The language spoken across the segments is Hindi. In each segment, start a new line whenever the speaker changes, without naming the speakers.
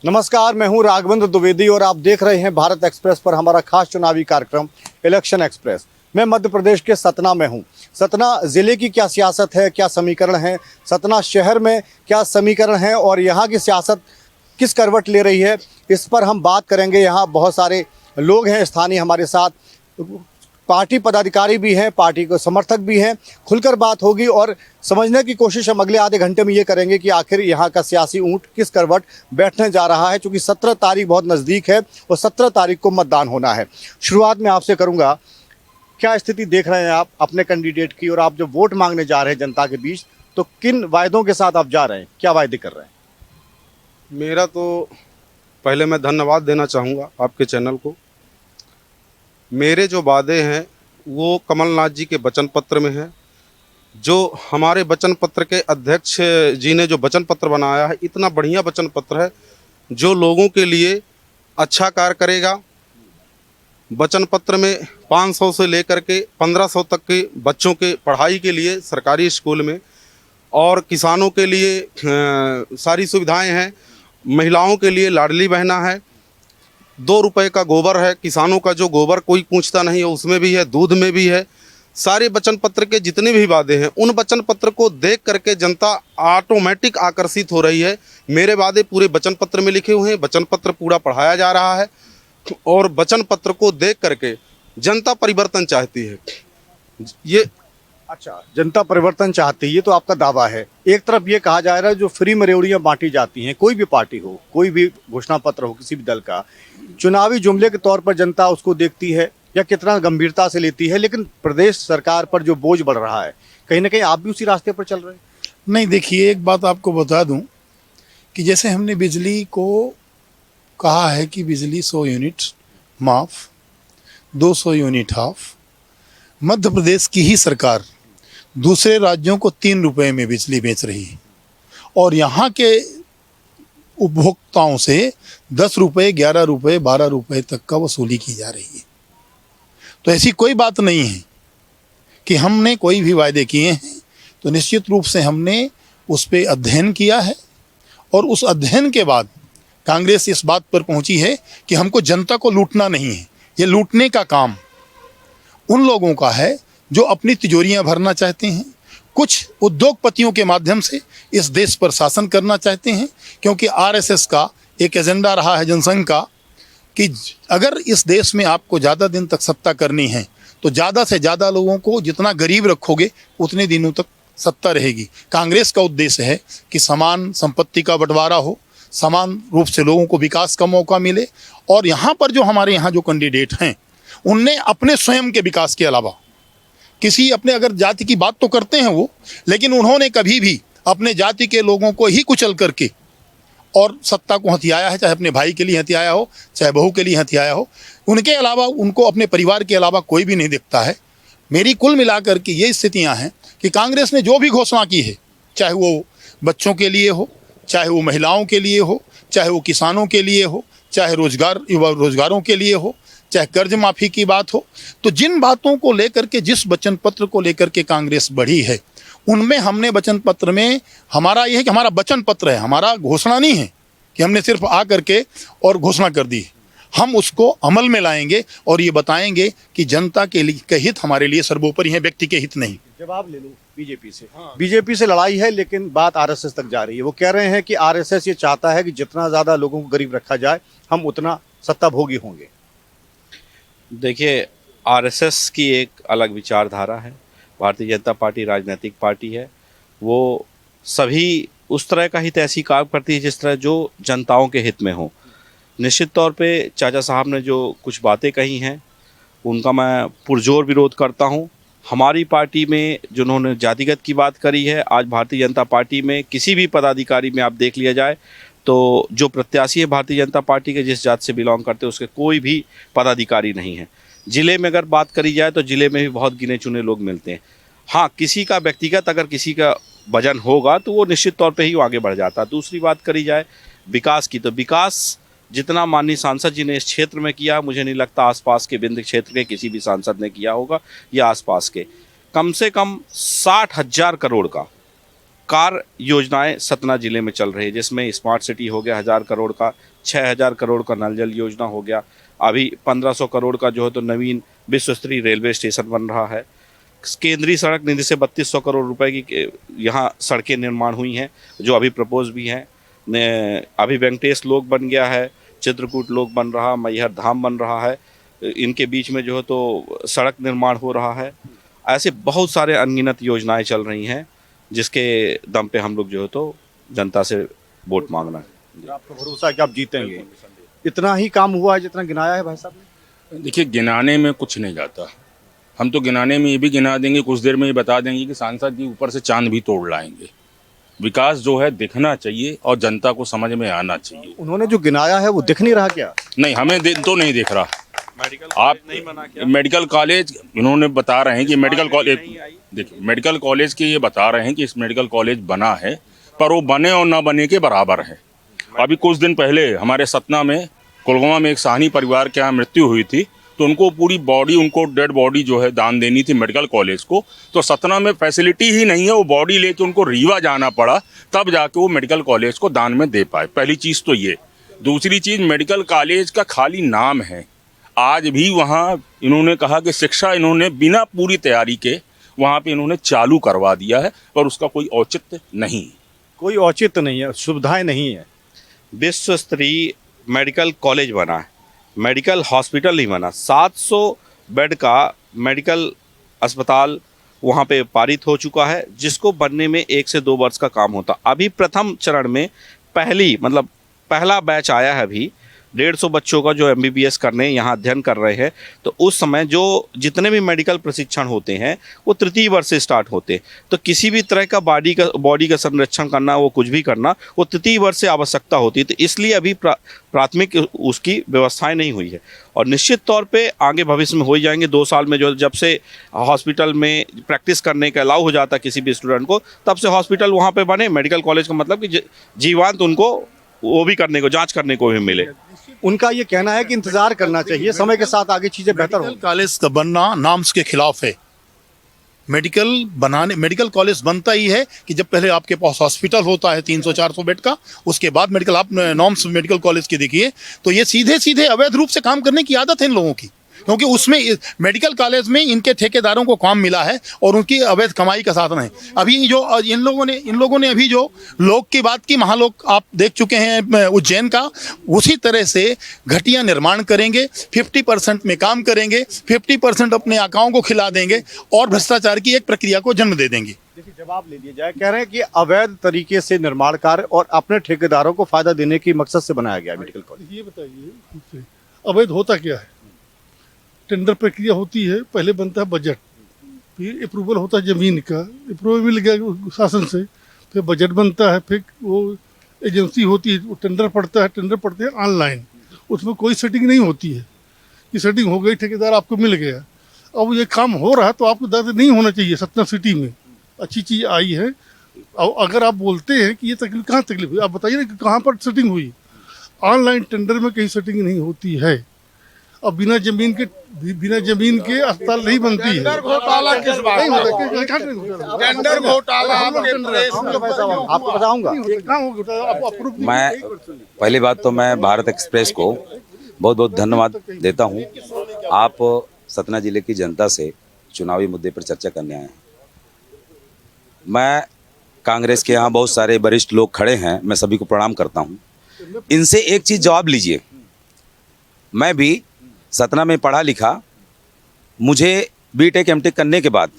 नमस्कार, मैं हूं राघवेंद्र द्विवेदी और आप देख रहे हैं भारत एक्सप्रेस पर हमारा खास चुनावी कार्यक्रम इलेक्शन एक्सप्रेस। मैं मध्य प्रदेश के सतना में हूं। सतना ज़िले की क्या सियासत है, क्या समीकरण है, सतना शहर में क्या समीकरण है और यहाँ की सियासत किस करवट ले रही है, इस पर हम बात करेंगे। यहाँ बहुत सारे लोग हैं स्थानीय हमारे साथ, पार्टी पदाधिकारी भी हैं, पार्टी के समर्थक भी हैं। खुलकर बात होगी और समझने की कोशिश हम अगले आधे घंटे में ये करेंगे कि आखिर यहाँ का सियासी ऊंट किस करवट बैठने जा रहा है, क्योंकि 17 तारीख बहुत नज़दीक है और 17 तारीख को मतदान होना है। शुरुआत में आपसे करूँगा, क्या स्थिति देख रहे हैं आप अपने कैंडिडेट की, और आप जब वोट मांगने जा रहे हैं जनता के बीच तो किन वायदों के साथ आप जा रहे हैं, क्या वायदे कर रहे हैं?
मेरा तो पहले मैं धन्यवाद देना चाहूँगा आपके चैनल को। मेरे जो वादे हैं वो कमलनाथ जी के वचन पत्र में हैं। जो हमारे वचन पत्र के अध्यक्ष जी ने जो वचन पत्र बनाया है, इतना बढ़िया वचन पत्र है जो लोगों के लिए अच्छा कार्य करेगा। वचन पत्र में 500 से लेकर के 1500 तक के बच्चों के पढ़ाई के लिए सरकारी स्कूल में, और किसानों के लिए सारी सुविधाएं हैं। महिलाओं के लिए लाडली बहना है, 2 रुपए का गोबर है, किसानों का जो गोबर कोई पूछता नहीं है उसमें भी है, दूध में भी है। सारे वचन पत्र के जितने भी वादे हैं उन वचन पत्र को देख करके जनता ऑटोमेटिक आकर्षित हो रही है। मेरे वादे पूरे वचन पत्र में लिखे हुए हैं, वचन पत्र पूरा पढ़ाया जा रहा है और वचन पत्र को देख करके जनता परिवर्तन चाहती है। ये
अच्छा, जनता परिवर्तन चाहती है, ये तो आपका दावा है। एक तरफ ये कहा जा रहा है जो फ्री में रेवड़ियाँ बांटी जाती हैं, कोई भी पार्टी हो, कोई भी घोषणा पत्र हो किसी भी दल का, चुनावी जुमले के तौर पर जनता उसको देखती है या कितना गंभीरता से लेती है, लेकिन प्रदेश सरकार पर जो बोझ बढ़ रहा है, कहीं ना कहीं आप भी उसी रास्ते पर चल रहे हैं?
नहीं, देखिए, एक बात आपको बता दूं कि जैसे हमने बिजली को कहा है कि बिजली 100 यूनिट माफ, 200 यूनिट हाफ, मध्य प्रदेश की ही सरकार दूसरे राज्यों को 3 रुपए में बिजली बेच रही है और यहाँ के उपभोक्ताओं से 10 रुपये, 11 रुपये, 12 रुपये तक का वसूली की जा रही है। तो ऐसी कोई बात नहीं है कि हमने कोई भी वायदे किए हैं, तो निश्चित रूप से हमने उस पर अध्ययन किया है और उस अध्ययन के बाद कांग्रेस इस बात पर पहुंची है कि हमको जनता को लूटना नहीं है। ये लूटने का काम उन लोगों का है जो अपनी तिजोरियां भरना चाहते हैं, कुछ उद्योगपतियों के माध्यम से इस देश पर शासन करना चाहते हैं, क्योंकि आरएसएस का एक एजेंडा रहा है जनसंघ का कि अगर इस देश में आपको ज़्यादा दिन तक सत्ता करनी है तो ज़्यादा से ज़्यादा लोगों को जितना गरीब रखोगे उतने दिनों तक सत्ता रहेगी। कांग्रेस का उद्देश्य है कि समान संपत्ति का बंटवारा हो, समान रूप से लोगों को विकास का मौका मिले। और यहाँ पर जो हमारे यहाँ जो कैंडिडेट हैं उनने अपने स्वयं के विकास के अलावा किसी अपने अगर जाति की बात तो करते हैं वो, लेकिन उन्होंने कभी भी अपने जाति के लोगों को ही कुचल करके और सत्ता को हथियाया है, चाहे अपने भाई के लिए हथियाया हो, चाहे बहू के लिए हथियाया हो। उनके अलावा उनको अपने परिवार के अलावा कोई भी नहीं दिखता है। मेरी कुल मिलाकर के ये स्थितियां हैं कि कांग्रेस ने जो भी घोषणा की है, चाहे वो बच्चों के लिए हो, चाहे वो महिलाओं के लिए हो, चाहे वो किसानों के लिए हो, चाहे रोजगारों के लिए हो, चाहे कर्ज माफी की बात हो, तो जिन बातों को लेकर के, जिस वचन पत्र को लेकर के कांग्रेस बढ़ी है, उनमें हमने वचन पत्र में हमारा यह है कि हमारा वचन पत्र है, हमारा घोषणा नहीं है कि हमने सिर्फ आ करके और घोषणा कर दी। हम उसको अमल में लाएंगे और ये बताएंगे कि जनता के हित हमारे लिए सर्वोपरि है, व्यक्ति के हित नहीं।
जवाब ले लो बीजेपी से। बीजेपी से लड़ाई है, लेकिन बात आरएसएस तक जा रही है। वो कह रहे हैं कि आरएसएस ये चाहता है कि जितना ज़्यादा लोगों को गरीब रखा जाए, हम उतना सत्ता भोगी होंगे।
देखिए, आरएसएस की एक अलग विचारधारा है। भारतीय जनता पार्टी राजनीतिक पार्टी है, वो सभी उस तरह का हित ऐसी काम करती है जिस तरह जो जनताओं के हित में हो। निश्चित तौर पे चाचा साहब ने जो कुछ बातें कही हैं उनका मैं पुरजोर विरोध करता हूं। हमारी पार्टी में जिन्होंने जातिगत की बात करी है, आज भारतीय जनता पार्टी में किसी भी पदाधिकारी में आप देख लिया जाए तो जो प्रत्याशी है भारतीय जनता पार्टी के, जिस जात से बिलोंग करते हैं, उसके कोई भी पदाधिकारी नहीं है। ज़िले में अगर बात करी जाए तो ज़िले में भी बहुत गिने चुने लोग मिलते हैं। हाँ, किसी का व्यक्तिगत अगर किसी का वजन होगा तो वो निश्चित तौर पे ही आगे बढ़ जाता है। दूसरी बात करी जाए विकास की, तो विकास जितना माननीय सांसद जी ने इस क्षेत्र में किया, मुझे नहीं लगता आसपास के विंध्य क्षेत्र के किसी भी सांसद ने किया होगा, या आसपास के। कम से कम 60,000 करोड़ का कार्य योजनाएं सतना जिले में चल रही है, जिसमें स्मार्ट सिटी हो गया 1000 करोड़ का, 6000 करोड़ का नल जल योजना हो गया, अभी 1500 करोड़ का जो है तो नवीन विश्व स्तरीय रेलवे स्टेशन बन रहा है। केंद्रीय सड़क निधि से 3200 करोड़ रुपए की यहाँ सड़कें निर्माण हुई हैं जो अभी प्रपोज भी हैं। अभी वेंकटेश लोक बन गया है, चित्रकूट लोक बन रहा, मैहर धाम बन रहा है, इनके बीच में जो है तो सड़क निर्माण हो रहा है। ऐसे बहुत सारे अनगिनत योजनाएं चल रही हैं जिसके दम पे हम लोग जो है तो जनता से वोट मांगना है।
आपको भरोसा है कि आप जीतेंगे? इतना ही काम हुआ है जितना गिनाया है भाई साहब ने?
देखिए, गिनाने में कुछ नहीं जाता। हम तो गिनाने में ये भी गिना देंगे, कुछ देर में ये बता देंगे कि सांसद जी ऊपर से चांद भी तोड़ लाएंगे। विकास जो है दिखना चाहिए और जनता को समझ में आना चाहिए।
उन्होंने जो गिनाया है वो दिख नहीं रहा क्या?
नहीं, हमें तो नहीं दिख रहा। आप
नहीं बना क्या?
मेडिकल कॉलेज इन्होंने बता रहे हैं कि मेडिकल कॉलेज, देखिए मेडिकल कॉलेज के ये बता रहे हैं कि इस मेडिकल कॉलेज बना है, पर वो बने और ना बने के बराबर है। अभी कुछ दिन पहले हमारे सतना में कुलगांव में एक साहनी परिवार के यहाँ मृत्यु हुई थी, तो उनको पूरी बॉडी, उनको डेड बॉडी जो है दान देनी थी मेडिकल कॉलेज को। तो सतना में फैसिलिटी ही नहीं है, वो बॉडी लेके उनको रीवा जाना पड़ा, तब जाके वो मेडिकल कॉलेज को दान में दे पाए। पहली चीज़ तो ये। दूसरी चीज़, मेडिकल कॉलेज का खाली नाम है। आज भी वहाँ इन्होंने कहा कि शिक्षा इन्होंने बिना पूरी तैयारी के वहाँ पे इन्होंने चालू करवा दिया है, पर उसका कोई औचित्य नहीं।
कोई औचित्य नहीं है, सुविधाएं नहीं है।
विश्व स्तरीय मेडिकल कॉलेज बना है, मेडिकल हॉस्पिटल नहीं बना। 700 बेड का मेडिकल अस्पताल वहाँ पे पारित हो चुका है, जिसको बनने में 1 से 2 वर्ष का काम होता। अभी प्रथम चरण में पहला बैच आया है। अभी 150 बच्चों का जो MBBS करने यहाँ अध्ययन कर रहे हैं। तो उस समय जो जितने भी मेडिकल प्रशिक्षण होते हैं वो तृतीय वर्ष से स्टार्ट होते हैं। तो किसी भी तरह का बॉडी का संरक्षण करना, वो कुछ भी करना, वो तृतीय वर्ष से आवश्यकता होती है। तो इसलिए अभी प्राथमिक उसकी व्यवस्थाएं नहीं हुई है, और निश्चित तौर पे आगे भविष्य में हो जाएंगे। 2 साल में जो जब से हॉस्पिटल में प्रैक्टिस करने का अलाउ हो जाता है किसी भी स्टूडेंट को, तब से हॉस्पिटल वहाँ पे बने। मेडिकल कॉलेज का मतलब कि जीवांत उनको वो भी करने को, जांच करने को भी मिले।
उनका ये कहना है कि इंतजार करना चाहिए, समय के साथ आगे चीजें बेहतर
मेडिकल
होंगी।
कॉलेज का बनना नाम्स के खिलाफ है। मेडिकल कॉलेज बनता ही है कि जब पहले आपके पास हॉस्पिटल होता है 300-400 बेड का, उसके बाद मेडिकल। आप नॉर्म्स मेडिकल कॉलेज के देखिए तो ये सीधे सीधे अवैध रूप से काम करने की आदत है इन लोगों की, क्योंकि उसमें मेडिकल कॉलेज में इनके ठेकेदारों को काम मिला है और उनकी अवैध कमाई का साधन है। अभी जो इन लोगों ने अभी जो लोक की बात की, महालोक आप देख चुके हैं उज्जैन का, उसी तरह से घटिया निर्माण करेंगे, 50% में काम करेंगे, 50% अपने आकाओं को खिला देंगे और भ्रष्टाचार की एक प्रक्रिया को जन्म दे देंगे।
देखिए, जवाब ले लिया जाए। कह रहे हैं कि अवैध तरीके से निर्माण कार्य और अपने ठेकेदारों को फायदा देने की मकसद से बनाया गया मेडिकल कॉलेज।
ये बताइए अवैध होता क्या है? टेंडर प्रक्रिया होती है, पहले बनता है बजट, फिर अप्रूवल होता है जमीन का, अप्रूवल मिल गया शासन से, फिर बजट बनता है, फिर वो एजेंसी होती है, वो टेंडर पड़ता है, टेंडर पड़ते हैं ऑनलाइन, उसमें कोई सेटिंग नहीं होती है कि सेटिंग हो गई, ठेकेदार आपको मिल गया। अब ये काम हो रहा है तो आपको दर्द नहीं होना चाहिए। सतना सिटी में अच्छी चीज़ आई है, और अगर आप बोलते हैं कि ये तकलीफ, कहाँ तकलीफ हुई आप बताइए ना कि कहाँ पर सेटिंग हुई? ऑनलाइन टेंडर में कहीं सेटिंग नहीं होती है। अब बिना जमीन के अस्पताल नहीं बनती है।
घोटाला किस बात? टेंडर घोटाला आपको बताऊंगा।
मैं पहली बात तो मैं भारत एक्सप्रेस को बहुत बहुत धन्यवाद देता हूं। आप सतना जिले की जनता से चुनावी मुद्दे पर चर्चा करने आए हैं। मैं कांग्रेस के यहाँ बहुत सारे वरिष्ठ लोग खड़े हैं, मैं सभी को प्रणाम करता हूं। इनसे एक चीज़ जवाब लीजिए। मैं भी सतना में पढ़ा लिखा, मुझे बीटेक एमटेक करने के बाद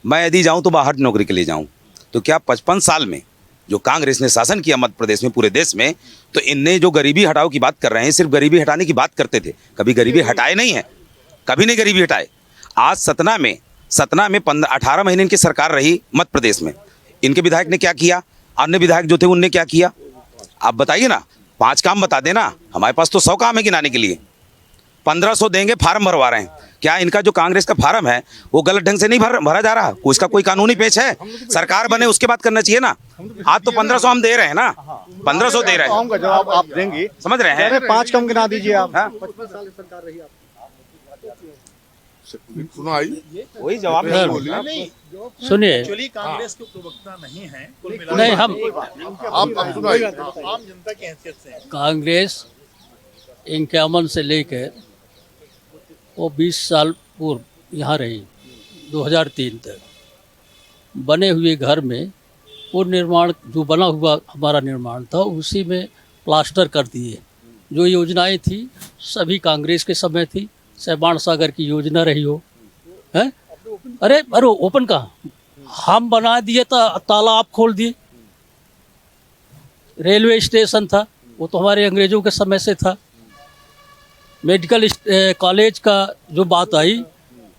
मैं यदि जाऊं तो बाहर नौकरी के लिए जाऊं, तो क्या 55 साल में जो कांग्रेस ने शासन किया मध्य प्रदेश में, पूरे देश में, तो इनने जो गरीबी हटाओ की बात कर रहे हैं, सिर्फ गरीबी हटाने की बात करते थे, कभी गरीबी हटाए नहीं है, कभी नहीं गरीबी हटाए। आज सतना में 18 महीने इनकी सरकार रही मध्य प्रदेश में, इनके विधायक ने क्या किया, अन्य विधायक जो थे उनने क्या किया? आप बताइए ना, 5 काम बता देना, हमारे पास तो 100 काम है गिनाने के लिए। 1500 देंगे, फार्म भरवा रहे हैं। क्या इनका जो कांग्रेस का फार्म है वो गलत ढंग से नहीं भरा जा रहा? उसका कोई कानूनी पेच है? सरकार बने उसके बाद करना चाहिए ना। आज तो 1500 हम दे रहे हैं ना, 1500 दे रहे हैं।
जवाब आप देंगे,
समझ रहे हैं?
5 कम गिना दीजिए आप। 55 साल सरकार रही आप।
सुनाई
वही जवाब
सुनिए,
एक्चुअली कांग्रेस के प्रवक्ता नहीं है, कुल मिला
नहीं हम
आप सुनाई।
आम जनता की हैसियत से हैं।
कांग्रेस 51 से लेकर वो 20 साल पूर्व यहाँ रही, 2003 तक। बने हुए घर में वो निर्माण जो बना हुआ हमारा निर्माण था उसी में प्लास्टर कर दिए। जो योजनाएं थी सभी कांग्रेस के समय थी, चाहे बाणसागर की योजना रही हो, हैं? अरे ओपन कहाँ, हम बना दिए ताला आप खोल दिए। रेलवे स्टेशन था वो तो हमारे अंग्रेजों के समय से था। मेडिकल कॉलेज का जो बात आई,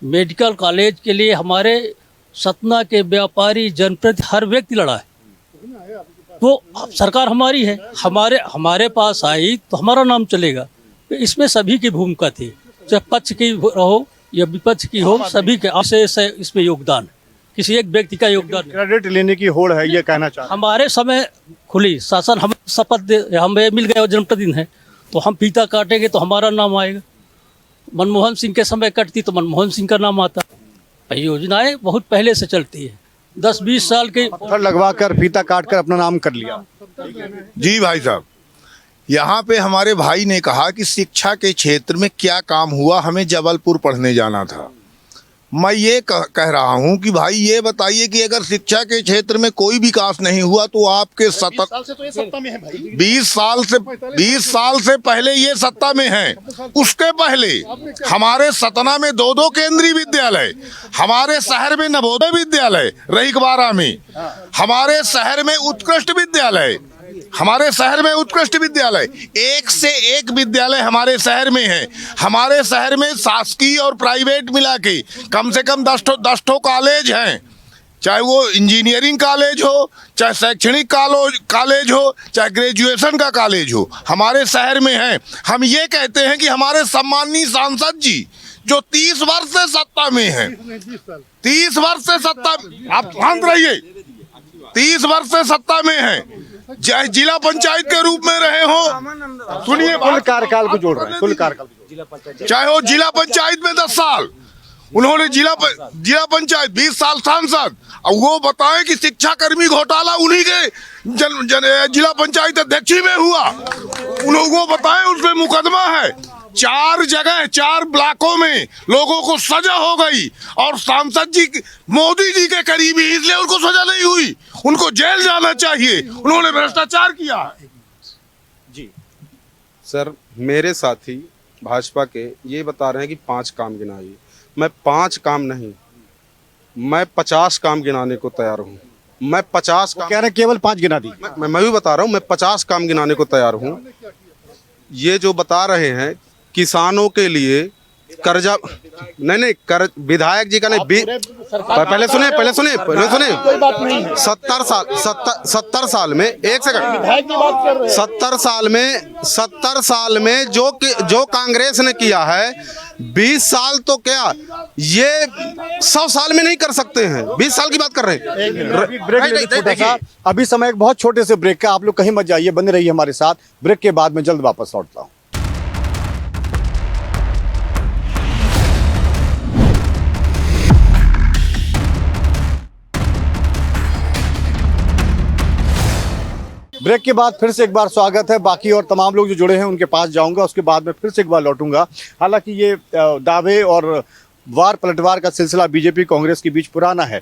मेडिकल कॉलेज के लिए हमारे सतना के व्यापारी जनप्रति हर व्यक्ति लड़ा है। तो अब सरकार हमारी है, हमारे पास आई तो हमारा नाम चलेगा। तो इसमें सभी की भूमिका थी, चाहे पक्ष की रहो या विपक्ष की हो, सभी के से इसमें योगदान, किसी एक व्यक्ति का योगदान नहीं।
क्रेडिट लेने की होड़ है, ये कहना चाहते
हमारे समय खुली शासन, हम शपथ हमें मिल गया जन्मदिन है तो हम फीता काटेंगे तो हमारा नाम आएगा। मनमोहन सिंह के समय कटती तो मनमोहन सिंह का नाम आता। योजनाएं बहुत पहले से चलती है, 10-20 साल के।
पत्थर लगवा कर फीता काट कर अपना नाम कर लिया।
जी भाई साहब, यहाँ पे हमारे भाई ने कहा कि शिक्षा के क्षेत्र में क्या काम हुआ, हमें जबलपुर पढ़ने जाना था। मैं ये कह रहा हूँ कि भाई ये बताइए कि अगर शिक्षा के क्षेत्र में कोई विकास नहीं हुआ तो आपके
20 साल से तो ये सत्ता में है भाई।
20 साल से पहले ये सत्ता में है। उसके पहले हमारे सतना में 2 केंद्रीय विद्यालय, हमारे शहर में नवोदय विद्यालय, रईकबारा में हमारे शहर में उत्कृष्ट विद्यालय, हमारे शहर में उत्कृष्ट विद्यालय, एक से एक विद्यालय हमारे शहर में है। हमारे शहर में शासकीय और प्राइवेट मिला के कम से कम 10 कॉलेज हैं, चाहे वो इंजीनियरिंग कॉलेज हो, चाहे शैक्षणिक कॉलेज हो, चाहे ग्रेजुएशन का कॉलेज हो, हमारे शहर में है। हम ये कहते हैं कि हमारे सम्माननीय सांसद जी जो 30 वर्ष से सत्ता में हैं, 30 वर्ष से सत्ता, आप शांत रहिए, 30 वर्ष से सत्ता में हैं, चाहे जिला पंचायत के रूप में रहे हो, सुनिए,
कुल कार्यकाल को जोड़ रहे हैं, कुल कार्यकाल,
चाहे वो जिला पंचायत में 10 साल उन्होंने जिला पंचायत, 20 साल सांसद। अब वो बताएं कि शिक्षा कर्मी घोटाला उन्हीं के जिला पंचायत अध्यक्ष में हुआ, उनको बताएं उस पे मुकदमा है। 4 जगह 4 ब्लॉकों में लोगों को सजा हो गई और सांसद जी मोदी जी के करीबी, इसलिए उनको सजा नहीं हुई, उनको जेल जाना चाहिए, उन्होंने भ्रष्टाचार किया है।
जी
सर, मेरे साथी भाजपा के ये बता रहे हैं कि 5 काम गिनाइए। मैं 5 काम नहीं, मैं 50 काम गिनाने को तैयार हूँ। मैं 50 काम,
कह रहे हैं केवल 5 गिना दी।
मैं भी बता रहा हूँ, मैं 50 काम गिनाने को तैयार हूँ। ये जो बता रहे हैं किसानों के लिए कर्जा, नहीं कर्ज, विधायक जी का नहीं, पहले सुने 70 साल में, एक सेकंड, 70 साल में जो कांग्रेस ने किया है, 20 साल तो क्या ये 100 साल में नहीं कर सकते हैं। 20 साल की बात कर रहे हैं।
ब्रेक, अभी समय एक बहुत छोटे से ब्रेक का, आप लोग कहीं मत जाइए, बने रहिए हमारे साथ। ब्रेक के बाद मैं जल्द वापस लौटता हूँ। ब्रेक के बाद फिर से एक बार स्वागत है। बाकी और तमाम लोग जो जुड़े हैं उनके पास जाऊंगा, उसके बाद में फिर से एक बार लौटूंगा। हालांकि ये दावे और वार पलटवार का सिलसिला बीजेपी कांग्रेस के बीच पुराना है।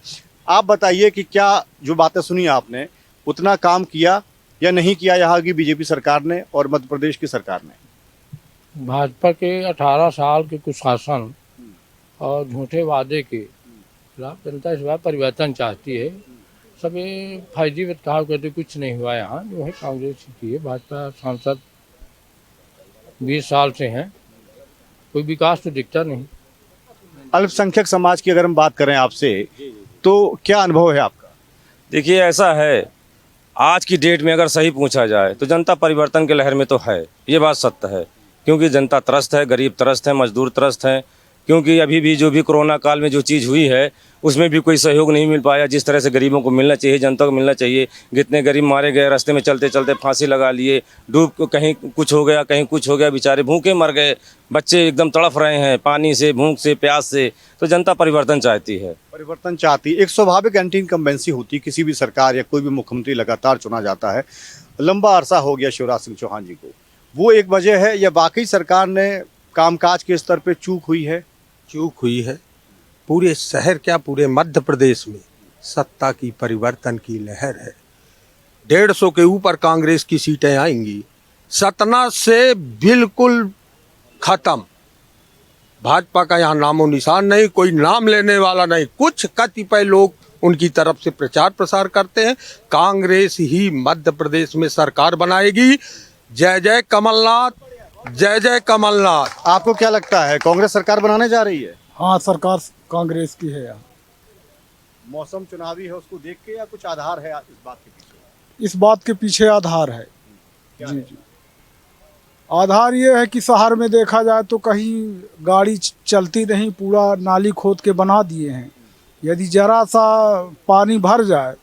आप बताइए कि क्या जो बातें सुनी आपने उतना काम किया या नहीं किया यहाँ की बीजेपी सरकार ने और मध्य प्रदेश की सरकार ने?
भाजपा के 18 साल के कुशासन और झूठे वादे के खिलाफ जनता इस बार परिवर्तन चाहती है। सब ये फर्जी कहा कहते कुछ नहीं हुआ यहाँ, जो है कांग्रेस की है। भाजपा सांसद 20 साल से हैं, कोई विकास तो दिखता नहीं।
अल्पसंख्यक समाज की अगर हम बात करें आपसे, तो क्या अनुभव है आपका?
देखिए, ऐसा है, आज की डेट में अगर सही पूछा जाए तो जनता परिवर्तन के लहर में तो है, ये बात सत्य है। क्योंकि जनता त्रस्त है, गरीब त्रस्त है, मजदूर त्रस्त है, क्योंकि अभी भी जो भी कोरोना काल में जो चीज़ हुई है उसमें भी कोई सहयोग नहीं मिल पाया। जिस तरह से गरीबों को मिलना चाहिए, जनता को मिलना चाहिए, कितने गरीब मारे गए, रास्ते में चलते चलते फांसी लगा लिए, डूब कहीं कुछ हो गया, कहीं कुछ हो गया, बेचारे भूखे मर गए, बच्चे एकदम तड़फ रहे हैं पानी से, भूख से, प्यास से। तो जनता परिवर्तन चाहती है।
परिवर्तन चाहती, एक स्वाभाविक एंटी इनकम्बेंसी होती, किसी भी सरकार या कोई भी मुख्यमंत्री लगातार चुना जाता है। लंबा अरसा हो गया शिवराज सिंह चौहान जी को, वो एक वजह है या वाकई सरकार ने कामकाज के स्तर पे चूक हुई है?
चूक हुई है। पूरे शहर क्या, पूरे मध्य प्रदेश में सत्ता की परिवर्तन की लहर है। 150 के ऊपर कांग्रेस की सीटें आएंगी। सतना से बिल्कुल खत्म, भाजपा का यहाँ नामो निशान नहीं, कोई नाम लेने वाला नहीं। कुछ कतिपय लोग उनकी तरफ से प्रचार प्रसार करते हैं। कांग्रेस ही मध्य प्रदेश में सरकार बनाएगी। जय जय कमलनाथ, जय जय कमलनाथ।
आपको क्या लगता है कांग्रेस सरकार बनाने जा रही है?
हाँ, सरकार कांग्रेस की है यहाँ।
मौसम चुनावी है उसको देख के या कुछ आधार है इस बात के पीछे?
इस बात के पीछे आधार है। जी जी, आधार ये है कि शहर में देखा जाए तो कहीं गाड़ी चलती नहीं, पूरा नाली खोद के बना दिए हैं। यदि जरा सा पानी भर जाए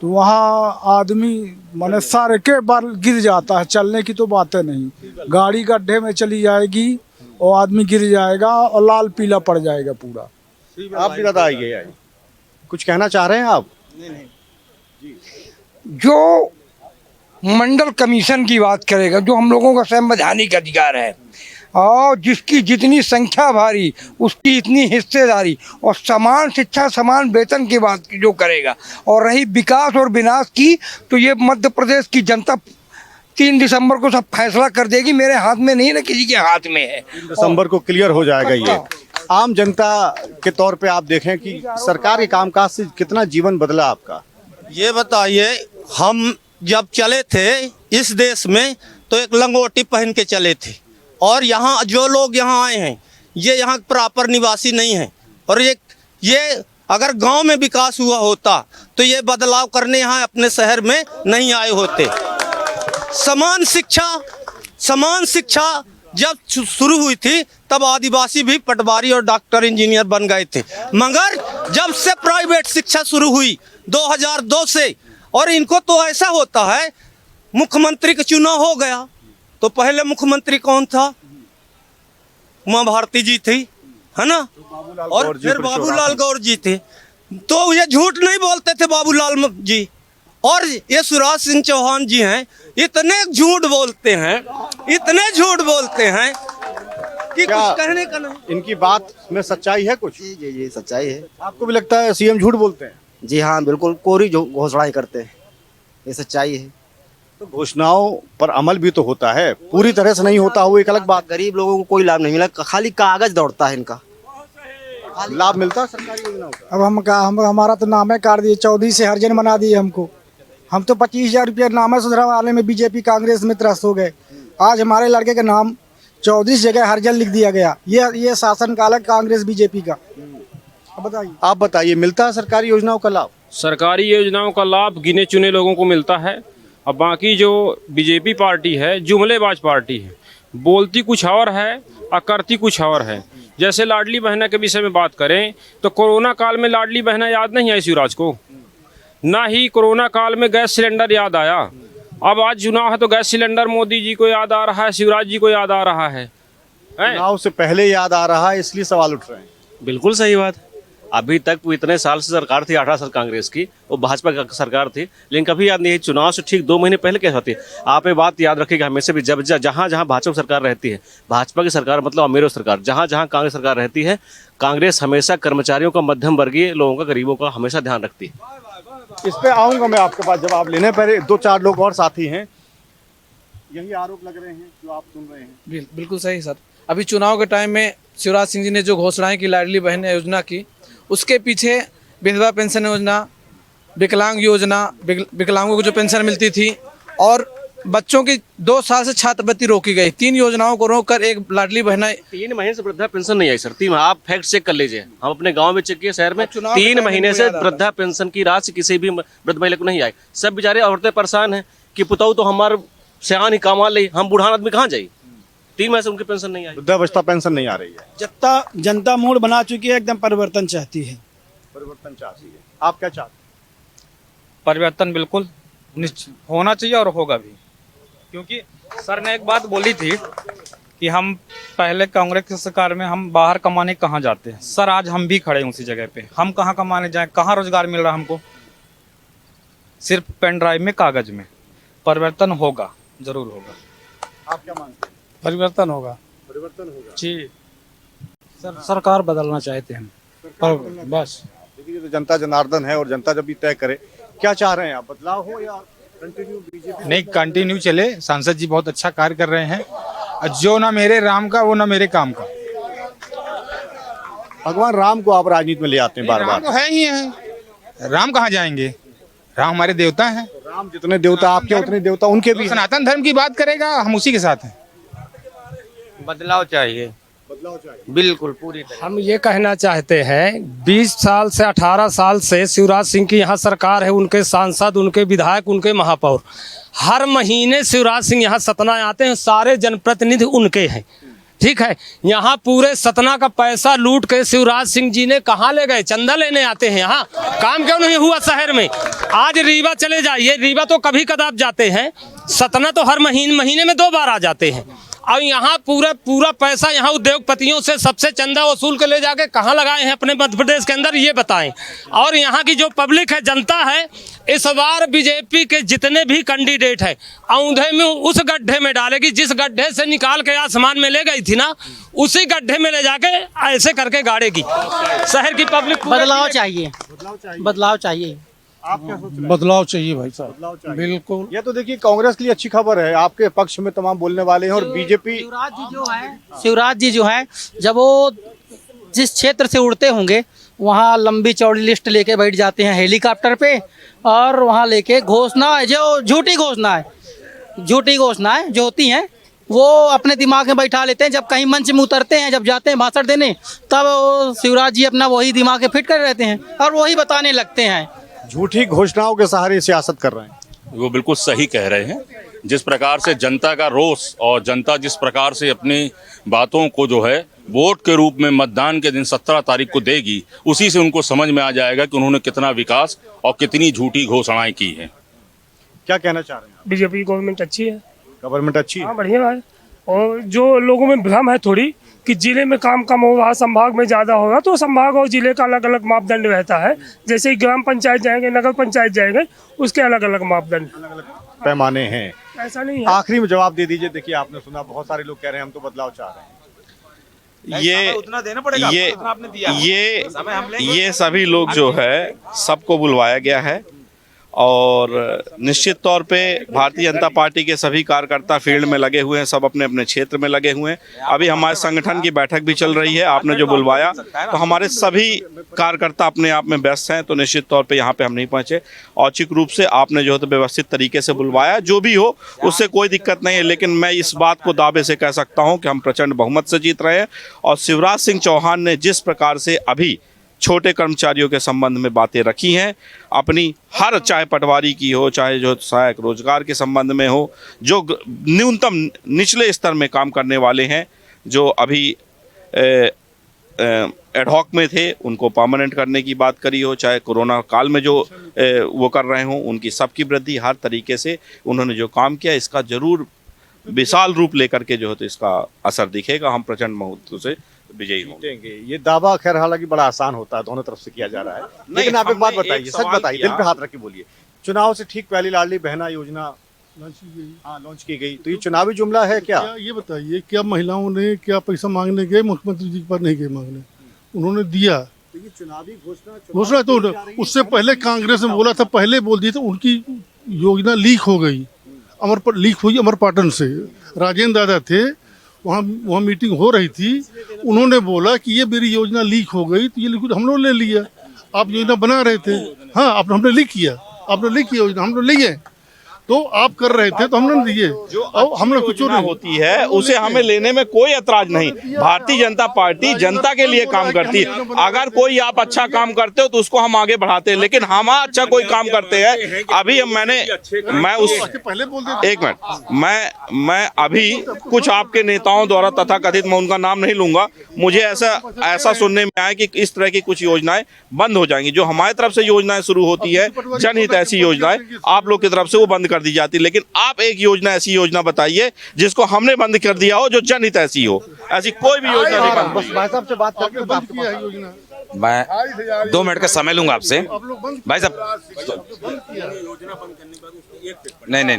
तो वहाँ आदमी माने सर के बार गिर जाता है। चलने की तो बातें नहीं, गाड़ी गड्ढे में चली जाएगी और आदमी गिर जाएगा और लाल पीला पड़ जाएगा पूरा।
आप भी बताइए, कुछ कहना चाह रहे हैं आप?
जो मंडल कमीशन की बात करेगा, जो हम लोगों का संवैधानिक अधिकार है, और जिसकी जितनी संख्या भारी उसकी इतनी हिस्सेदारी, और समान शिक्षा समान वेतन की बात जो करेगा, और रही विकास और विनाश की, तो ये मध्य प्रदेश की जनता 3 दिसंबर को सब फैसला कर देगी। मेरे हाथ में नहीं ना, किसी के हाथ में है।
3 दिसंबर को क्लियर हो जाएगा ये। आम जनता के तौर पे आप देखें कि सरकार के कामकाज से कितना जीवन बदला आपका?
ये बताइए, हम जब चले थे इस देश में तो एक लंगोटी पहन के चले थे, और यहाँ जो लोग यहाँ आए हैं ये यहाँ प्रॉपर निवासी नहीं हैं। और ये अगर गांव में विकास हुआ होता तो ये बदलाव करने यहाँ अपने शहर में नहीं आए होते। समान शिक्षा जब शुरू हुई थी तब आदिवासी भी पटवारी और डॉक्टर इंजीनियर बन गए थे, मगर जब से प्राइवेट शिक्षा शुरू हुई 2002 से, और इनको तो ऐसा होता है मुख्यमंत्री का चुनाव हो गया तो पहले मुख्यमंत्री कौन था? उमा भारती जी थी, है ना, और फिर बाबूलाल गौर जी थे। तो ये झूठ नहीं बोलते थे बाबूलाल जी, और ये शिवराज सिंह चौहान जी हैं, इतने झूठ बोलते हैं कि कुछ कहने का नहीं।
इनकी बात में सच्चाई है कुछ?
जी सच्चाई है।
आपको भी लगता है सीएम झूठ बोलते हैं?
जी हाँ, बिल्कुल कोरी घोषणाएं करते हैं, ये सच्चाई है।
तो घोषणाओं पर अमल भी तो होता है, पूरी तरह से नहीं होता हो एक अलग बात।
गरीब लोगों को कोई लाभ नहीं मिला, खाली कागज दौड़ता है इनका।
लाभ मिलता है सरकारी योजनाओं का?
अब हम हमारा तो नामे काट दिए, चौधरी से हरिजन बना दिए हमको। हम तो 25,000 रुपया नामे सुधरा वाले में बीजेपी कांग्रेस में त्रस्त हो गए। आज हमारे लड़के का नाम चौधरी जगह हरिजन लिख दिया गया। ये शासन काल है कांग्रेस बीजेपी का। बताइए,
आप बताइए, मिलता है सरकारी योजनाओं का लाभ?
सरकारी योजनाओं का लाभ गिने चुने लोगों को मिलता है, और बाकी जो बीजेपी पार्टी है जुमलेबाज पार्टी है, बोलती कुछ और है और करती कुछ और है। जैसे लाडली बहना के विषय में बात करें तो कोरोना काल में लाडली बहना याद नहीं आई शिवराज को, ना ही कोरोना काल में गैस सिलेंडर याद आया। अब आज चुनाव है तो गैस सिलेंडर मोदी जी को याद आ रहा है, शिवराज जी को याद आ रहा है।
चुनाव से पहले याद आ रहा है, इसलिए सवाल उठ रहे हैं।
बिल्कुल सही बात है। अभी तक वो इतने साल से सरकार थी, 18 साल कांग्रेस की, वो भाजपा की सरकार थी, लेकिन कभी याद नहीं है चुनाव से ठीक 2 महीने पहले कैसे होती है। आप ये बात याद रखिएगा हमेशा भी, जब जहाँ जहाँ भाजपा की सरकार रहती है, भाजपा की सरकार मतलब अमीरों सरकार, जहाँ जहाँ कांग्रेस सरकार रहती है, कांग्रेस हमेशा कर्मचारियों का, मध्यम वर्गीय लोगों का, गरीबों का हमेशा ध्यान रखती है।
इस पे आऊंगा मैं आपके पास जवाब लेने। पहले 2-4 लोग और साथी हैं, यही आरोप लग रहे हैं जो आप सुन रहे हैं।
बिल्कुल सही सर। अभी चुनाव के टाइम में शिवराज सिंह जी ने जो घोषणाएं की लाडली बहन योजना की, उसके पीछे विधवा पेंशन योजना, विकलांग योजना, विकलांगों को जो पेंशन मिलती थी, और बच्चों की 2 साल से छात्रवृत्ति रोकी गई। 3 योजनाओं को रोककर एक लाडली बहना।
3 महीने से वृद्धा पेंशन नहीं आई सर। 3, आप फैक्ट चेक कर लीजिए, हम अपने गांव में चेक किए, शहर में 3 महीने से वृद्धा पेंशन की राशि किसी भी वृद्ध महिला को नहीं आई। सब बेचारे औरतें परेशान हैं कि पुतौ तो हमारे सियान ही कमा ले, हम बूढ़ा आदमी कहाँ जाए।
3 महीने से उनकी पेंशन नहीं आई।
वृद्धावस्था पेंशन नहीं आ रही है।
जनता मूड बना चुकी है, एकदम परिवर्तन चाहती है।
परिवर्तन चाहती है, आप क्या चाहते हैं?
परिवर्तन बिल्कुल होना चाहिए और होगा भी, क्योंकि सर ने एक बात बोली थी कि हम पहले कांग्रेस की सरकार में हम बाहर कमाने कहाँ जाते हैं। सर आज हम भी खड़े हैं उसी जगह पे, हम कहाँ कमाने जाएं, कहाँ रोजगार मिल रहा है हमको, सिर्फ पेन ड्राइव में कागज में। परिवर्तन होगा, जरूर होगा।
आप क्या मानते हैं?
परिवर्तन होगा।
परिवर्तन होगा
जी सर, सरकार बदलना चाहते हैं पर बस।
देखिए तो जनता जनार्दन है और जनता जब भी तय करे। क्या चाह रहे हैं आप, बदलाव हो या कंटिन्यू बीजेपी?
नहीं, कंटिन्यू चले। सांसद जी बहुत अच्छा कार्य कर रहे हैं, जो ना मेरे राम का वो ना मेरे काम का।
भगवान राम को आप राजनीति में ले आते हैं बार बार।
राम तो है ही है, राम कहाँ जाएंगे, राम हमारे देवता हैं।
राम जितने देवता आपके उतने देवता उनके भी हैं।
सनातन धर्म की बात करेगा, हम उसी के साथ हैं।
बदलाव चाहिए,
बदलाव चाहिए
बिल्कुल पूरी तरह।
हम ये कहना चाहते हैं 20 साल से 18 साल से शिवराज सिंह की यहाँ सरकार है, उनके सांसद, उनके विधायक, उनके महापौर, हर महीने शिवराज सिंह यहाँ सतना आते हैं, सारे जनप्रतिनिधि उनके हैं। ठीक है, यहाँ पूरे सतना का पैसा लूट के शिवराज सिंह जी ने कहाँ ले गए? चंदा लेने आते हैं यहाँ, काम क्यों नहीं हुआ शहर में? आज रीवा चले जाइए, रीवा तो कभी कदाप जाते हैं, सतना तो हर महीने में 2 बार आ जाते हैं। और यहाँ पूरा पैसा यहाँ उद्योगपतियों से सबसे चंदा वसूल के ले जाके कहाँ लगाए हैं अपने मध्य प्रदेश के अंदर, ये बताएं। और यहाँ की जो पब्लिक है, जनता है, इस बार बीजेपी के जितने भी कैंडिडेट है औंधे में उस गड्ढे में डालेगी, जिस गड्ढे से निकाल के आसमान में ले गई थी ना, उसी गड्ढे में ले जाके ऐसे करके गाड़ेगी शहर की पब्लिक।
बदलाव चाहिए, बदलाव चाहिए।
आप क्या सोच रहे हैं?
बदलाव चाहिए भाई साहब,
बदलाव चाहिए।
बिल्कुल।
ये तो देखिए कांग्रेस के लिए अच्छी खबर है, आपके पक्ष में तमाम बोलने वाले हैं। और बीजेपी
शिवराज जी जो है, जब वो जिस क्षेत्र से उड़ते होंगे वहाँ लंबी चौड़ी लिस्ट लेके बैठ जाते हैं हेलीकॉप्टर पे, और वहाँ लेके घोषणा जो झूठी घोषणाएं जो होती हैं वो अपने दिमाग में बैठा लेते हैं। जब कहीं मंच में उतरते हैं, जब जाते हैं भाषण देने, तब शिवराज जी अपना वही दिमाग में फिट कर रहते हैं और वही बताने लगते हैं।
झूठी घोषणाओं के सहारे सियासत कर रहे हैं।
वो बिल्कुल सही कह रहे हैं। जिस प्रकार से जनता का रोष और जनता जिस प्रकार से अपनी बातों को जो है वोट के रूप में मतदान के दिन 17 तारीख को देगी, उसी से उनको समझ में आ जाएगा कि उन्होंने कितना विकास और कितनी झूठी घोषणाएं की हैं।
क्या कहना चाह रहे हैं?
बीजेपी गवर्नमेंट अच्छी है,
गवर्नमेंट अच्छी है।
हाँ बढ़िया है। और जो लोगों में भ्रम है थोड़ी कि जिले में काम कम होगा, संभाग में ज़्यादा होगा, तो संभाग और जिले का अलग अलग मापदंड रहता है। जैसे ग्राम पंचायत जाएंगे, नगर पंचायत जाएंगे, उसके अलग अलग मापदंड,
पैमाने हैं।
ऐसा नहीं है।
आखिरी में जवाब दे दीजिए। देखिए आपने सुना, बहुत सारे लोग कह रहे हैं हम तो बदलाव चाह रहे हैं।
ये सभी लोग जो है सबको बुलवाया गया है और निश्चित तौर पे भारतीय जनता पार्टी के सभी कार्यकर्ता फील्ड में लगे हुए हैं, सब अपने अपने क्षेत्र में लगे हुए हैं। अभी हमारे संगठन की बैठक भी चल रही है, आपने जो बुलवाया, तो हमारे सभी कार्यकर्ता अपने आप में व्यस्त हैं, तो निश्चित तौर पे यहाँ पे हम नहीं पहुँचे। औचिक रूप से आपने जो है तो व्यवस्थित तरीके से बुलवाया, जो भी हो उससे कोई दिक्कत नहीं है। लेकिन मैं इस बात को दावे से कह सकता हूँ कि हम प्रचंड बहुमत से जीत रहे हैं। और शिवराज सिंह चौहान ने जिस प्रकार से अभी छोटे कर्मचारियों के संबंध में बातें रखी हैं, अपनी हर, चाहे पटवारी की हो, चाहे जो सहायक रोजगार के संबंध में हो, जो न्यूनतम निचले स्तर में काम करने वाले हैं, जो अभी एडहॉक में थे, उनको परमानेंट करने की बात करी हो, चाहे कोरोना काल में जो वो कर रहे हों, उनकी सबकी वृद्धि, हर तरीके से उन्होंने जो काम किया, इसका जरूर विशाल रूप लेकर के जो है तो इसका असर दिखेगा। हम प्रचंड बहुमत से विजयी होंगे।
ये दावा खैर हालांकि बड़ा आसान होता है, दोनों तरफ से किया जा रहा है। लेकिन आप एक बात बताइए, सच बताइए, दिल पे हाथ रख के बोलिए, चुनाव से ठीक पहले लाडली बहना योजना लॉन्च की गई, तो ये चुनावी जुमला है क्या?
ये बताइए, क्या महिलाओं ने क्या पैसा मांगने गए मुख्यमंत्री जी के पास? नहीं गए मांगने, उन्होंने दिया।
तो ये चुनावी
घोषणा तो उससे पहले कांग्रेस ने बोला था, पहले बोल दिए थे। उनकी योजना लीक हो गई, लीक हुई अमरपाटन से। राजेंद्र दादा थे वहाँ मीटिंग हो रही थी, उन्होंने बोला कि ये मेरी योजना लीक हो गई, तो ये लिख हम लोग ले लिया। आप योजना बना रहे थे, हाँ, हमने लीक किया, आपने लीक किया योजना, हम लोग लिए। तो आप कर रहे थे तो हमने दिए,
जो
अब हमने कुछ
योजना होती है उसे हमें लेने में कोई ऐतराज नहीं। भारतीय जनता पार्टी जनता के लिए काम करती है। अगर कोई आप अच्छा काम करते हो तो उसको हम आगे बढ़ाते हैं, लेकिन हम अच्छा कोई काम करते हैं। अभी मैं उस एक मिनट मैं अभी कुछ आपके नेताओं द्वारा तथाकथित, मैं उनका नाम नहीं लूंगा, मुझे ऐसा सुनने में आया कि इस तरह की कुछ योजनाएं बंद हो जाएंगी। जो हमारी तरफ से योजनाएं शुरू होती है, जनहित ऐसी योजनाएं आप लोग की तरफ से वो बंद कर दी जाती। लेकिन आप एक योजना, ऐसी योजना बताइए जिसको हमने बंद कर दिया हो, जो जनहित ऐसी हो। ऐसी कोई भी योजना नहीं बंद।
बस भाई साहब से बात करके
मैं 2 मिनट का समय लूंगा आपसे भाई साहब। नहीं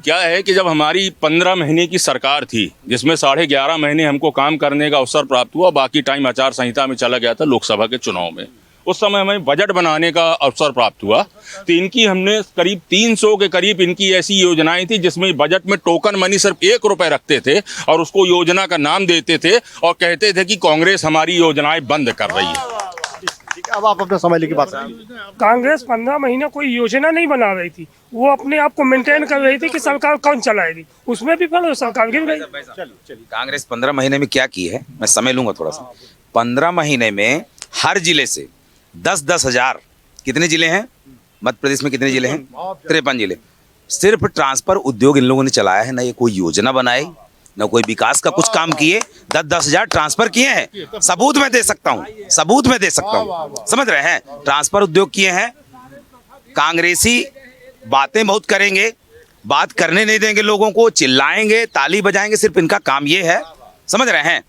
क्या है कि जब हमारी 15 महीने की सरकार थी, जिसमें 11.5 महीने हमको काम करने का अवसर प्राप्त हुआ, बाकी टाइम आचार संहिता में चला गया था लोकसभा के चुनाव में। उस समय हमें बजट बनाने का अवसर प्राप्त हुआ, तो इनकी हमने करीब 300 के करीब इनकी ऐसी योजनाएं थी जिसमें बजट में टोकन मनी सिर्फ 1 रुपए रखते थे और उसको योजना का नाम देते थे और कहते थे कि कांग्रेस हमारी योजनाएं बंद कर रही है।
अब आप अपना समय लेके बात करें।
कांग्रेस 15 महीने कोई योजना नहीं बना रही थी, वो अपने आप को मेंटेन कर रही थी कि सरकार कौन चलाएगी, उसमें भी फल सरकार गिर गई।
कांग्रेस 15 महीने में क्या की है, मैं समय लूंगा थोड़ा सा। 15 महीने में हर जिले से 10-10 हजार, कितने जिले हैं मध्य प्रदेश में, कितने जिले हैं? 53 जिले। सिर्फ ट्रांसफर उद्योग इन लोगों ने चलाया है, ना ये कोई योजना बनाई, ना कोई विकास का कुछ काम किए। 10-10 हजार ट्रांसफर किए हैं, सबूत में दे सकता हूँ, सबूत में दे सकता हूँ, समझ रहे हैं? ट्रांसफर उद्योग किए हैं। कांग्रेसी बातें बहुत करेंगे, बात करने नहीं देंगे लोगों को, चिल्लाएंगे, ताली बजाएंगे, सिर्फ इनका काम ये है, समझ रहे हैं?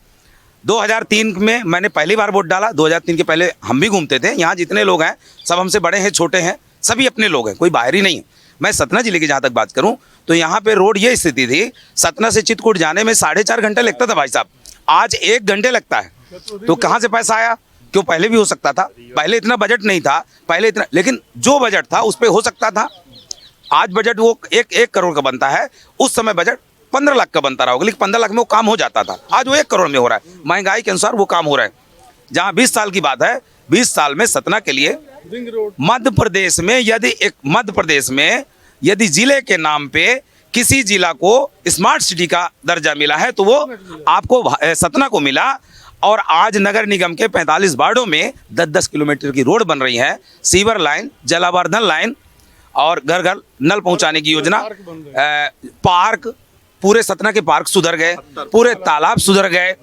2003 में मैंने पहली बार वोट डाला। 2003 के पहले हम भी घूमते थे, यहाँ जितने लोग हैं सब हमसे बड़े हैं, छोटे हैं, सभी अपने लोग हैं, कोई बाहरी नहीं है। मैं सतना जिले की जहाँ तक बात करूँ तो यहाँ पे रोड ये स्थिति थी, सतना से चित्रकूट जाने में 4.5 घंटे लगता था भाई साहब, आज 1 घंटे लगता है। तो कहाँ से पैसा आया? क्यों, पहले भी हो सकता था, पहले इतना बजट नहीं था, पहले इतना, लेकिन जो बजट था उस पर हो सकता था। आज बजट वो 1 करोड़ का बनता है, उस समय बजट 15 लाख का बनता रहा होगा, लेकिन 15 लाख में वो काम हो जाता था, आज वो 1 करोड़ में हो रहा है। महंगाई के अनुसार वो काम हो रहा है। जहाँ 20 साल की बात है, 20 साल में सतना के लिए मध्य प्रदेश में यदि जिले के नाम पे किसी जिला को स्मार्ट सिटी का दर्जा मिला है तो वो आपको सतना को मिला। और आज नगर निगम के 45 वार्डों में 10-10 किलोमीटर की रोड बन रही है, सीवर लाइन, जलावर्धन लाइन और घर घर नल पहुंचाने की योजना, पार्क, पूरे सतना के पार्क सुधर गए, पूरे तालाब सुधर गए।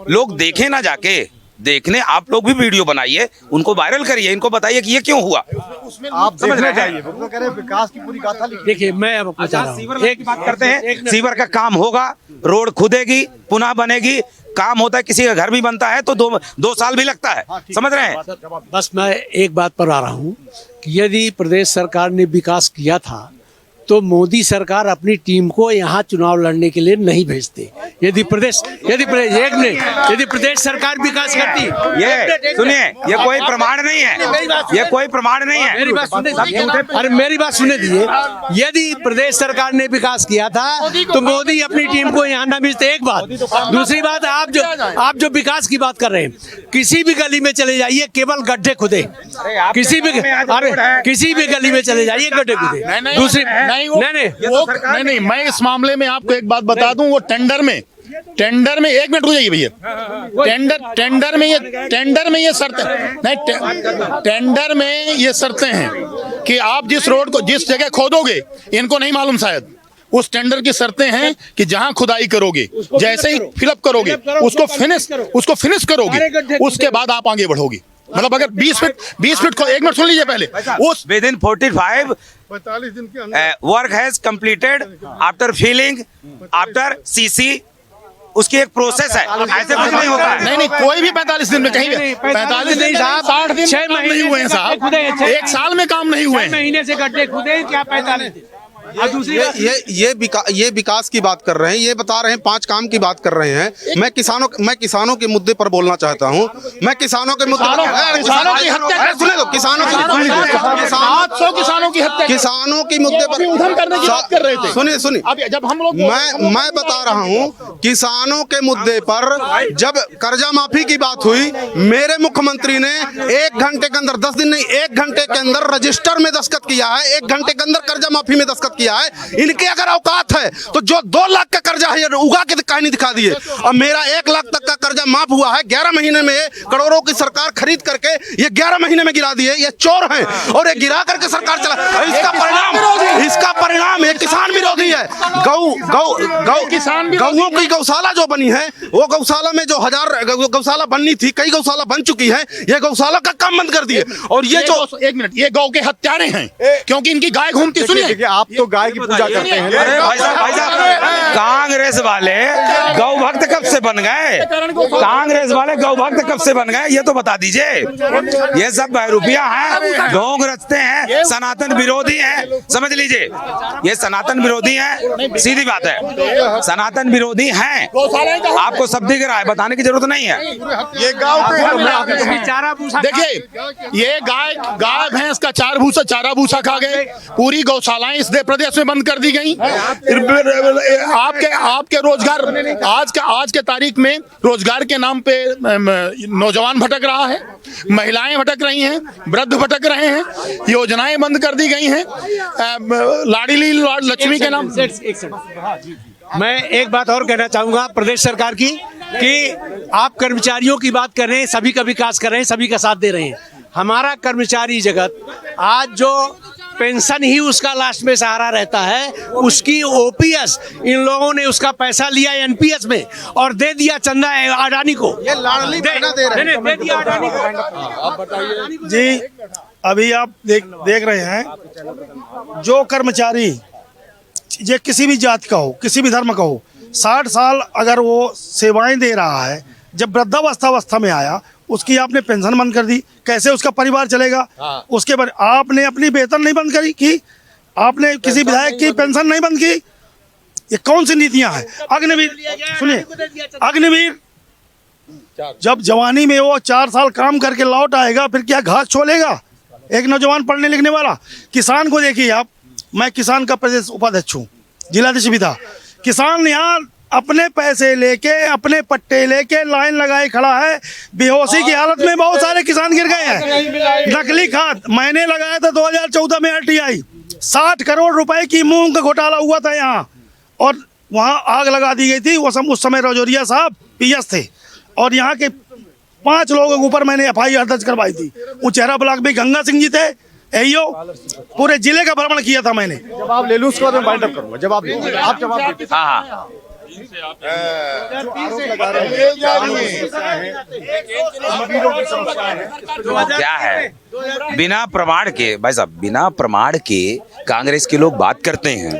लोग देखें ना, जाके देखने आप लोग भी वीडियो बनाइए, उनको वायरल करिए, इनको बताइए कि ये क्यों हुआ।
आप समझ रहे हैं, वो कह रहे हैं विकास की पूरी गाथा लिखिए।
देखिए मैं अब बता रहा हूँ,
एक बात करते हैं, सीवर का काम होगा, रोड खुदेगी, पुनः बनेगी, काम होता है, किसी का घर भी बनता है तो 2 साल भी लगता है, समझ रहे हैं?
बस मैं एक बात पर आ रहा हूँ कि यदि प्रदेश सरकार ने विकास किया था तो मोदी सरकार अपनी टीम को यहाँ चुनाव लड़ने के लिए नहीं भेजते। यदि प्रदेश सरकार विकास करती,
ये सुनिए, ये कोई प्रमाण नहीं है, ये कोई प्रमाण नहीं है।
मेरी बात सुने, अरे मेरी बात सुने दीजिए। यदि प्रदेश सरकार ने विकास किया था तो मोदी अपनी टीम को यहाँ न भेजते, एक बात। दूसरी बात, आप जो विकास की बात कर रहे हैं, किसी भी गली में चले जाइए, केवल गड्ढे खुदे, किसी भी गली में चले जाइए, गड्ढे खुदे। दूसरी
नहीं, मैं इस मामले में आपको एक बात बता दूं, वो टेंडर में 1 मिनट रुक जाइए भैया। टेंडर में ये शर्तें नहीं, टेंडर में ये शर्तें हैं कि आप जिस रोड को जिस जगह खोदोगे, इनको नहीं मालूम शायद, उस टेंडर की शर्तें हैं कि जहां खुदाई करोगे, जैसे ही फिलअप करोगे, उसको फिनिश करोगे, उसके बाद आप आगे बढ़ोगे। मतलब अगर 20 मिनट को 1 मिनट सुन लीजिए पहले, उस
विदिन 45
दिन के अंदर
work has completed after filling after CC, उसकी एक प्रोसेस है, ऐसे कुछ नहीं होता है।
नहीं, कोई भी 45 दिन में कहीं भी 45 दिन साहब, 60 दिन
6 महीने
नहीं हुए हैं साहब, 1 साल में काम नहीं हुए हैं।
महीने से गड्ढे खुदे, क्या 45 दिन?
ये विकास की बात कर रहे हैं, ये बता रहे हैं 5 काम की बात कर रहे हैं। मैं किसानों के मुद्दे पर बोलना चाहता हूँ। मैं किसानों के मुद्दे
किसानों की हत्या
सुने दो, किसानों की हत्या, किसानों के मुद्दे पर
उधम करने की बात कर रहे थे।
सुनिए
अब जब हम लोग
मैं बता रहा हूँ, किसानों के मुद्दे पर जब कर्जा माफी की बात हुई, मेरे मुख्यमंत्री ने 1 घंटे के अंदर, 10 दिन नहीं 1 घंटे के अंदर रजिस्टर में दस्तखत किया है। 1 घंटे के अंदर कर्जा माफी में दस्तखत किया है। इनके अगर औकात है तो जो 2 लाख का कर्जा है उगा के कहानी दिखा दिए। और मेरा 1 लाख तक का कर्जा माफ हुआ है। 11 महीने में करोड़ों की सरकार खरीद करके ये 11 महीने में गिरा दिए। ये चोर हैं और ये गिरा करके सरकार चला। इसका परिणाम ये किसान विरोधी है। गौओं की गौशाला जो बनी है, वो गौशाला में जो 1000 गौशाला बननी थी, कई गौशाला बन चुकी है। ये गौशाला का काम बंद कर दिए। और ये जो
1 मिनट, ये गौ के हत्यारे हैं क्योंकि इनकी गाय घूमती। सुनिए,
आप तो गाय की पूजा करते हैं।
भाई साहब, कांग्रेस वाले गौ भक्त कब से बन गए? कांग्रेस वाले गौ भक्त कब से बन गए, ये तो बता दीजिए। ये सब बहरूपिया हैं, ढोंग रचते हैं, सनातन विरोधी हैं। समझ लीजिए, ये सनातन विरोधी हैं। सीधी बात है, सनातन विरोधी हैं। आपको शब्दी की राय बताने की जरूरत नहीं है।
ये गाँव देखिए, ये गाय भैंस का चारा भूसा खा गए। पूरी गौशालाएं इस प्रदेश में बंद कर दी गई। आपके रोजगार, आज के तारीख में रोजगार के नाम पे नौजवान भटक रहा है, महिलाएं भटक रही हैं, वृद्ध भटक रहे हैं, योजनाएं बंद कर दी गई हैं। लाडली लक्ष्मी के नाम।
मैं एक बात और कहना चाहूँगा प्रदेश सरकार की कि आप कर्मचारियों की बात कर रहे हैं, सभी का विकास कर रहे हैं, सभी का साथ दे रहे हैं। हमारा कर्मचारी जगत आज जो पेंशन ही उसका लास्ट में सहारा रहता है, उसकी ओपीएस इन लोगों ने उसका पैसा लिया एनपीएस में और दे दिया चंदा अडानी को। ये लाडली बहना दे दिया अडानी को।
जी, अभी आप देख रहे हैं, जो कर्मचारी ये किसी भी जाति का हो, किसी भी धर्म का हो, 60 साल अगर वो सेवाएं दे रहा है, जब वृद्धावस्था में आया, उसकी आपने पेंशन बंद कर दी, कैसे उसका परिवार चलेगा? उसके बाद आपने अपनी वेतन नहीं बंद करी की, आपने किसी विधायक की पेंशन नहीं बंद की। ये कौन सी नीतियां हैं? अग्निवीर, सुनिए, अग्निवीर जब जवानी में वो 4 साल काम करके लौट आएगा, फिर क्या घास छोलेगा? एक नौजवान पढ़ने लिखने वाला। किसान को देखिए आप, मैं किसान का प्रदेश उपाध्यक्ष हूँ, जिलाध्यक्ष भी था। किसान यहाँ अपने पैसे लेके, अपने पट्टे लेके लाइन लगाए खड़ा है। बेहोशी की हालत में बहुत सारे किसान गिर गए हैं। नकली खाद मैंने लगाया था 2014 में RTI, 60 करोड़ रुपए की मूंग का घोटाला हुआ था यहाँ, और वहाँ आग लगा दी गई थी। उस समय रजौरिया साहब PS थे, और यहाँ के 5 लोगों के ऊपर मैंने FIR दर्ज करवाई थी। उचेहरा ब्लॉक में गंगा सिंह जी थे, पूरे जिले का भ्रमण किया था मैंने।
जब आप ले लूं उसको मैं बाइंड अप करूंगा। जब आप जवाब
हाँ क्या है, बिना प्रमाण के, भाई साहब, बिना प्रमाण के कांग्रेस के लोग बात करते हैं।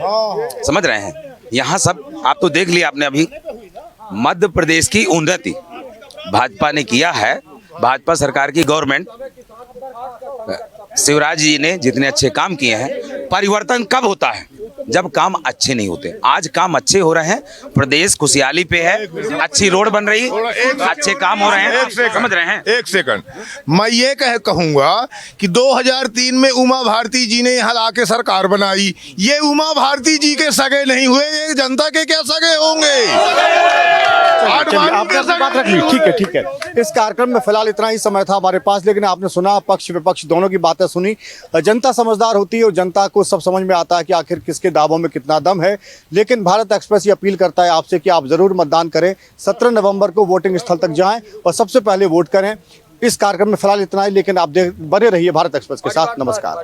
समझ रहे हैं? यहाँ सब आप तो देख लिया आपने, अभी मध्य प्रदेश की उन्नति भाजपा ने किया है। भाजपा सरकार की गवर्नमेंट, शिवराज जी ने जितने अच्छे काम किए हैं। परिवर्तन कब होता है? जब काम अच्छे नहीं होते। आज काम अच्छे हो रहे हैं, प्रदेश खुशहाली पे है, अच्छी रोड बन रही, अच्छे काम हो रहे हैं। समझ रहे हैं?
1 सेकंड, मैं ये कहूंगा कि 2003 में उमा भारती जी ने यहाँ लाके सरकार बनाई। ये उमा भारती जी के सगे नहीं हुए, ये जनता के क्या सगे होंगे?
आपने बात रख ली, ठीक है। इस कार्यक्रम में फिलहाल इतना ही समय था हमारे पास, लेकिन आपने सुना, पक्ष विपक्ष दोनों की बातें सुनी। जनता समझदार होती है और जनता को सब समझ में आता है कि आखिर किसके दावों में कितना दम है। लेकिन भारत एक्सप्रेस ये अपील करता है आपसे कि आप जरूर मतदान करें। 17 नवंबर को वोटिंग स्थल तक जाएं और सबसे पहले वोट करें। इस कार्यक्रम में फिलहाल इतना ही, लेकिन आप बने रहिए भारत एक्सप्रेस के साथ। नमस्कार।